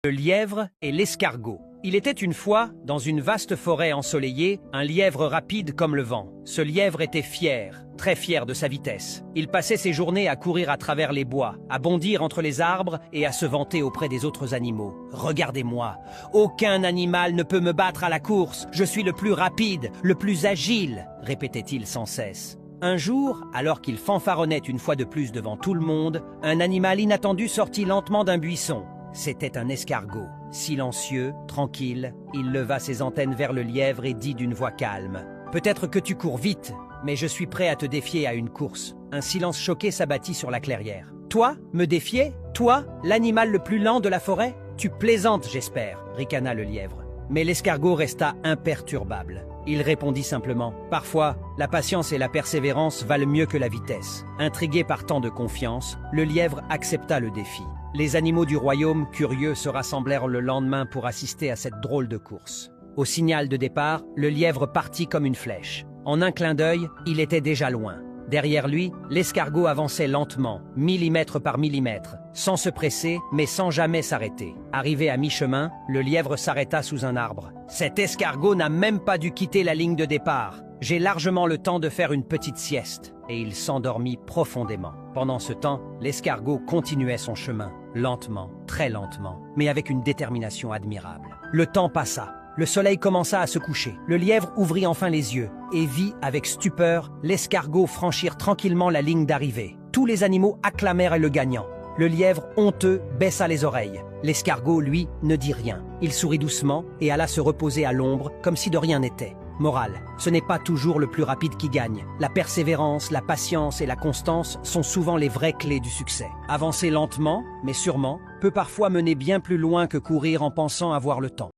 Le lièvre et l'escargot. Il était une fois, dans une vaste forêt ensoleillée, un lièvre rapide comme le vent. Ce lièvre était fier, très fier de sa vitesse. Il passait ses journées à courir à travers les bois, à bondir entre les arbres et à se vanter auprès des autres animaux. « Regardez-moi, aucun animal ne peut me battre à la course. Je suis le plus rapide, le plus agile », répétait-il sans cesse. Un jour, alors qu'il fanfaronnait une fois de plus devant tout le monde, un animal inattendu sortit lentement d'un buisson. C'était un escargot. Silencieux, tranquille, il leva ses antennes vers le lièvre et dit d'une voix calme « Peut-être que tu cours vite, mais je suis prêt à te défier à une course. » Un silence choqué s'abattit sur la clairière. « Toi, me défier? Toi, l'animal le plus lent de la forêt? Tu plaisantes, j'espère, » ricana le lièvre. Mais l'escargot resta imperturbable. Il répondit simplement « Parfois, la patience et la persévérance valent mieux que la vitesse. » Intrigué par tant de confiance, le lièvre accepta le défi. Les animaux du royaume, curieux, se rassemblèrent le lendemain pour assister à cette drôle de course. Au signal de départ, le lièvre partit comme une flèche. En un clin d'œil, il était déjà loin. Derrière lui, l'escargot avançait lentement, millimètre par millimètre, sans se presser, mais sans jamais s'arrêter. Arrivé à mi-chemin, le lièvre s'arrêta sous un arbre. « Cet escargot n'a même pas dû quitter la ligne de départ. J'ai largement le temps de faire une petite sieste. » Et il s'endormit profondément. Pendant ce temps, l'escargot continuait son chemin, lentement, très lentement, mais avec une détermination admirable. Le temps passa. Le soleil commença à se coucher. Le lièvre ouvrit enfin les yeux et vit avec stupeur l'escargot franchir tranquillement la ligne d'arrivée. Tous les animaux acclamèrent le gagnant. Le lièvre, honteux, baissa les oreilles. L'escargot, lui, ne dit rien. Il sourit doucement et alla se reposer à l'ombre comme si de rien n'était. Morale, ce n'est pas toujours le plus rapide qui gagne. La persévérance, la patience et la constance sont souvent les vraies clés du succès. Avancer lentement, mais sûrement, peut parfois mener bien plus loin que courir en pensant avoir le temps.